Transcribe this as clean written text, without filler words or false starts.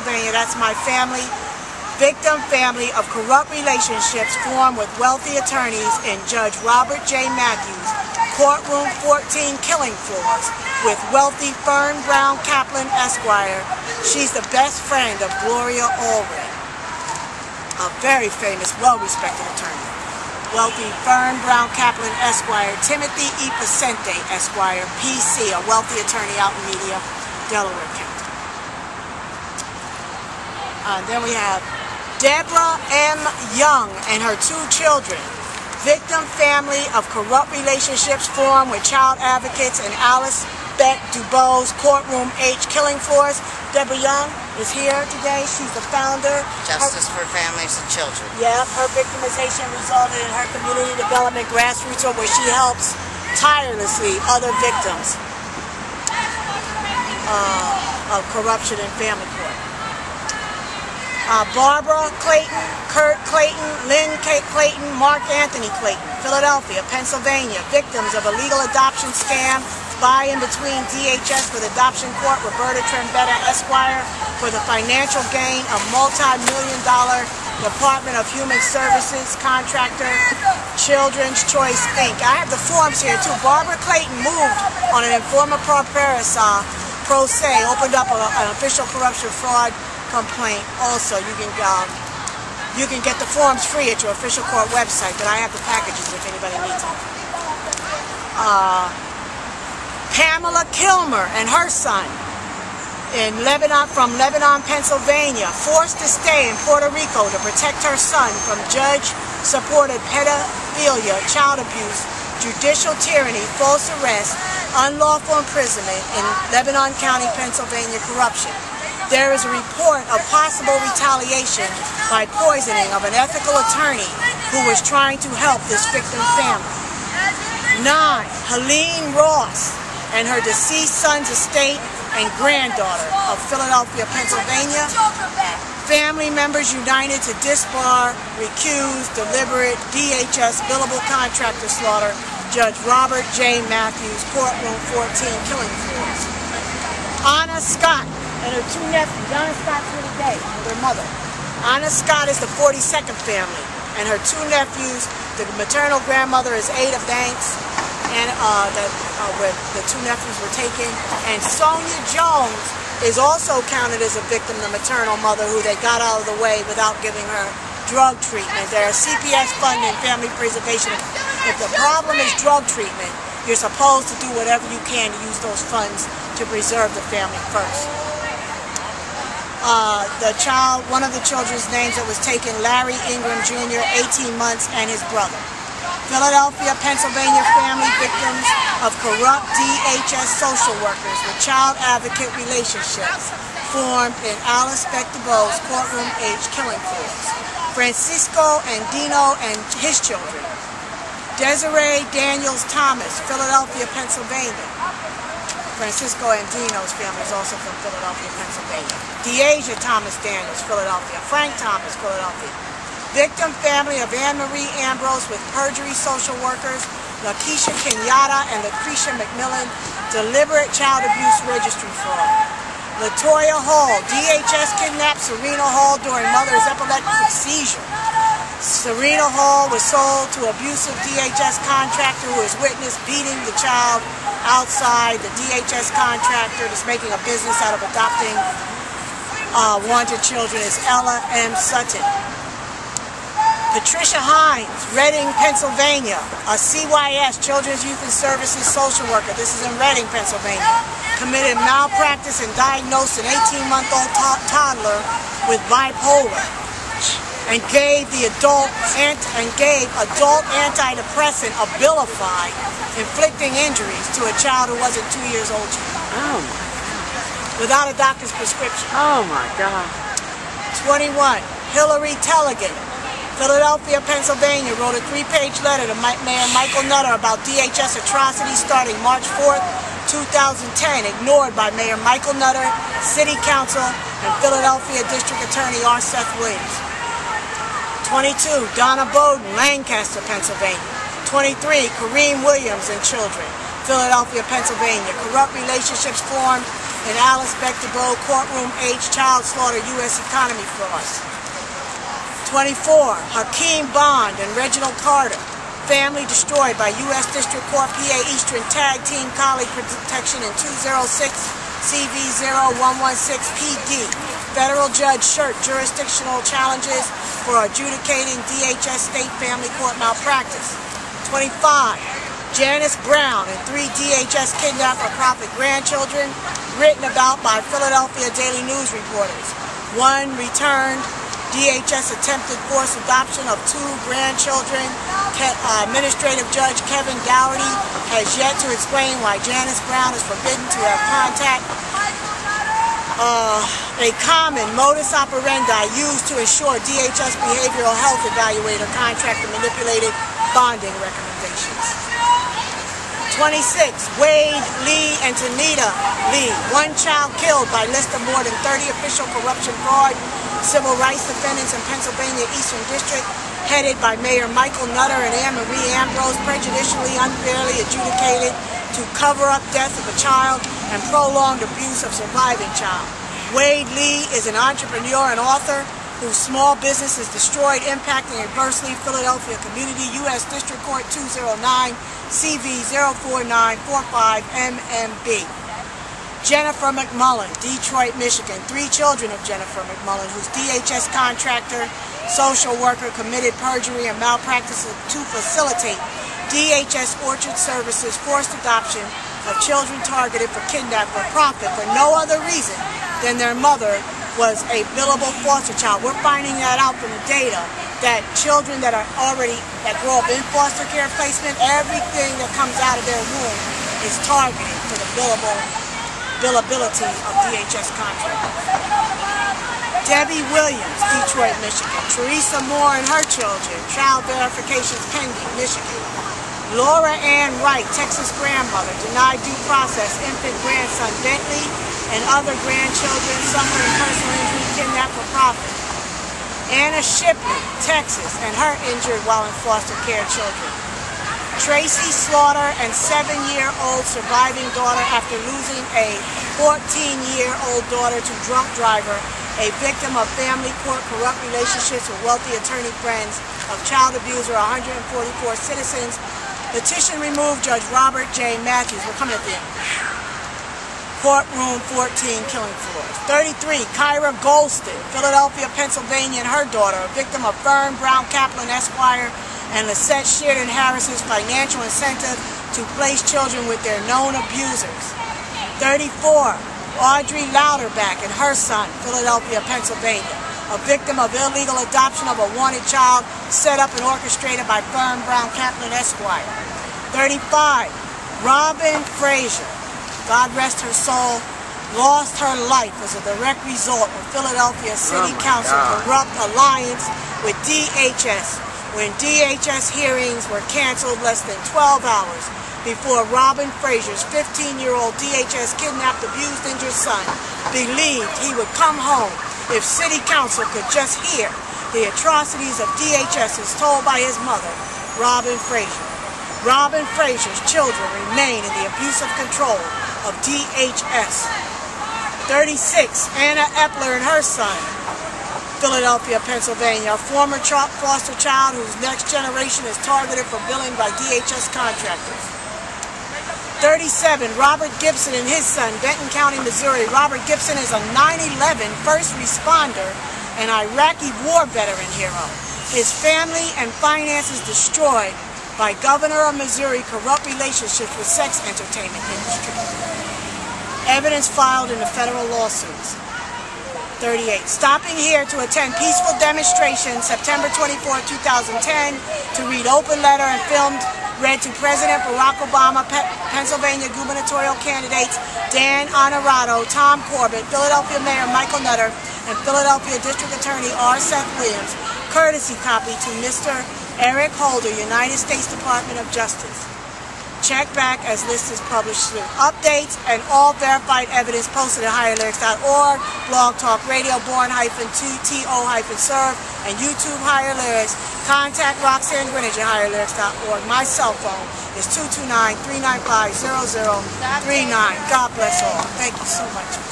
Pennsylvania. That's my family. Victim family of corrupt relationships formed with wealthy attorneys in Judge Robert J. Matthews, courtroom 14 killing floors, with wealthy Fern Brown Kaplan Esquire. She's the best friend of Gloria Allred, a very famous, well-respected attorney. Wealthy Fern Brown Kaplan Esquire, Timothy E. Pacente Esquire, PC, a wealthy attorney out in Media, Delaware County. Then we have Deborah M. Young and her 2 children. Victim family of corrupt relationships formed with child advocates in Alice Beck Dubow's courtroom H killing floors. Deborah Young is here today. She's the founder. Justice for Families and Children. Yeah, her victimization resulted in her community development grassroots, where she helps tirelessly other victims of corruption in family court. Barbara Clayton, Kurt Clayton, Lynn K. Clayton, Mark Anthony Clayton, Philadelphia, Pennsylvania, victims of illegal adoption scam, by and between DHS with adoption court, Roberta Trembetta Esquire, for the financial gain of multi-million-dollar Department of Human Services contractor, Children's Choice Inc. I have the forms here too. Barbara Clayton moved on an informa pauperis pro se, opened up an official corruption fraud complaint. Also, you can get the forms free at your official court website, but I have the packages if anybody needs them. Pamela Kilmer and her son from Lebanon, Pennsylvania, forced to stay in Puerto Rico to protect her son from judge-supported pedophilia, child abuse, judicial tyranny, false arrest, unlawful imprisonment in Lebanon County, Pennsylvania, corruption. There is a report of possible retaliation by poisoning of an ethical attorney who was trying to help this victim family. 9. Helene Ross and her deceased son's estate and granddaughter of Philadelphia, Pennsylvania. Family members united to disbar, recuse, deliberate DHS billable contractor slaughter, Judge Robert J. Matthews, courtroom 14 killing floors. Anna Scott and her 2 nephews. Anna Scott's here today with her mother. Anna Scott is the 42nd family, and her 2 nephews. The maternal grandmother is Ada Banks, and where the 2 nephews were taken. And Sonia Jones is also counted as a victim, the maternal mother, who they got out of the way without giving her drug treatment. There are CPS funding, family preservation. If the problem is drug treatment, you're supposed to do whatever you can to use those funds to preserve the family first. One of the children's names that was taken, Larry Ingram Jr., 18 months, and his brother. Philadelphia, Pennsylvania family victims of corrupt DHS social workers with child advocate relationships formed in Alice Beck Dubow's courtroom H killing floors. Francisco and Dino and his children. Desiree Daniels Thomas, Philadelphia, Pennsylvania. Francisco Andino's family is also from Philadelphia, Pennsylvania. Deasia Thomas Daniels, Philadelphia. Frank Thomas, Philadelphia. Victim family of Anne Marie Ambrose with perjury social workers, Lakeisha Kenyatta and Lucretia McMillan, deliberate child abuse registry fraud. Latoya Hall, DHS kidnapped Serena Hall during mother's epileptic seizure. Serena Hall was sold to abusive DHS contractor who is witnessed beating the child outside. The DHS contractor is making a business out of adopting wanted children is Ella M. Sutton. Patricia Hines, Reading, Pennsylvania, a CYS, Children's Youth and Services social worker. This is in Reading, Pennsylvania. Committed malpractice and diagnosed an 18-month-old toddler with bipolar, and gave adult antidepressant Abilify, inflicting injuries to a child who wasn't 2 years old. Oh my God. Without a doctor's prescription. Oh my God. 21. Hillary Tellegen, Philadelphia, Pennsylvania, wrote a 3-page letter to Mayor Michael Nutter about DHS atrocities starting March 4th, 2010, ignored by Mayor Michael Nutter, City Council, and Philadelphia District Attorney R. Seth Williams. 22. Donna Bowden, Lancaster, Pennsylvania. 23. Kareem Williams and children, Philadelphia, Pennsylvania. Corrupt relationships formed and Alice Bechtereau, courtroom H, child slaughter, U.S. economy fraud. 24, Hakeem Bond and Reginald Carter, family destroyed by U.S. District Court PA Eastern Tag Team Colleague Protection in 206 CV 0116 PD. Federal Judge Shirt jurisdictional challenges for adjudicating DHS State Family Court malpractice. 25, Janice Brown and 3 DHS kidnapped for-profit grandchildren, written about by Philadelphia Daily News reporters. 1 returned. DHS attempted forced adoption of 2 grandchildren. Administrative Judge Kevin Dougherty has yet to explain why Janice Brown is forbidden to have contact. A common modus operandi used to ensure DHS behavioral health evaluator contractor manipulated bonding recommendations. 26, Wade Lee and Tanita Lee, 1 child killed by list of more than 30 official corruption fraud civil rights defendants in Pennsylvania Eastern District, headed by Mayor Michael Nutter and Anne Marie Ambrose, prejudicially unfairly adjudicated to cover up death of a child and prolonged abuse of surviving child. Wade Lee is an entrepreneur and author whose small business is destroyed, impacting adversely Philadelphia community. U.S. District Court 209 CV 04945 MMB. Jennifer McMullen, Detroit, Michigan. 3 children of Jennifer McMullen, whose DHS contractor, social worker, committed perjury and malpractice to facilitate DHS Orchard Services forced adoption of children targeted for kidnapping for profit for no other reason than their mother was a billable foster child. We're finding that out from the data that children that grow up in foster care placement, everything that comes out of their womb is targeted for the billability of DHS contractors. Debbie Williams, Detroit, Michigan. Teresa Moore and her children, child verifications pending, Michigan. Laura Ann Wright, Texas grandmother, denied due process, infant grandson Bentley and other grandchildren suffering personal injury, kidnapped for profit. Anna Shipley, Texas, and her injured while in foster care children. Tracy Slaughter and 7-year-old surviving daughter after losing a 14-year-old daughter to drunk driver, a victim of family court corrupt relationships with wealthy attorney friends of child abuser, 144 citizens. Petition removed Judge Robert J. Matthews. We're coming at the end. Courtroom 14, killing floors. 33, Kyra Golston, Philadelphia, Pennsylvania, and her daughter, a victim of Fern Brown Kaplan Esquire and Lisette Sheridan Harris's financial incentive to place children with their known abusers. 34, Audrey Louderback and her son, Philadelphia, Pennsylvania, a victim of illegal adoption of a wanted child set up and orchestrated by Fern Brown Kaplan Esquire. 35, Robin Frazier, God rest her soul, lost her life as a direct result of Philadelphia City Council corrupt alliance with DHS, when DHS hearings were canceled less than 12 hours before Robin Frazier's 15-year-old DHS kidnapped, abused, injured son believed he would come home if City Council could just hear the atrocities of DHS as told by his mother, Robin Frazier. Robin Frazier's children remain in the abusive control of DHS. 36, Anna Epler and her son, Philadelphia, Pennsylvania, a former foster child whose next generation is targeted for billing by DHS contractors. 37, Robert Gibson and his son, Benton County, Missouri. Robert Gibson is a 9/11 first responder and Iraqi war veteran hero. His family and finances destroyed by Governor of Missouri corrupt relationships with sex entertainment industry. Evidence filed in the federal lawsuits. 38. Stopping here to attend peaceful demonstration September 24, 2010 to read open letter and filmed read to President Barack Obama, Pennsylvania gubernatorial candidates Dan Honorato, Tom Corbett, Philadelphia Mayor Michael Nutter, and Philadelphia District Attorney R. Seth Williams. Courtesy copy to Mr. Eric Holder, United States Department of Justice. Check back as list is published soon. Updates and all verified evidence posted at higherlyrics.org, Blog Talk Radio, born-2to-serve, and YouTube Higher Lyrics. Contact Roxanne Grinage at higherlyrics.org. My cell phone is 229-395-0039. God bless all. Thank you so much.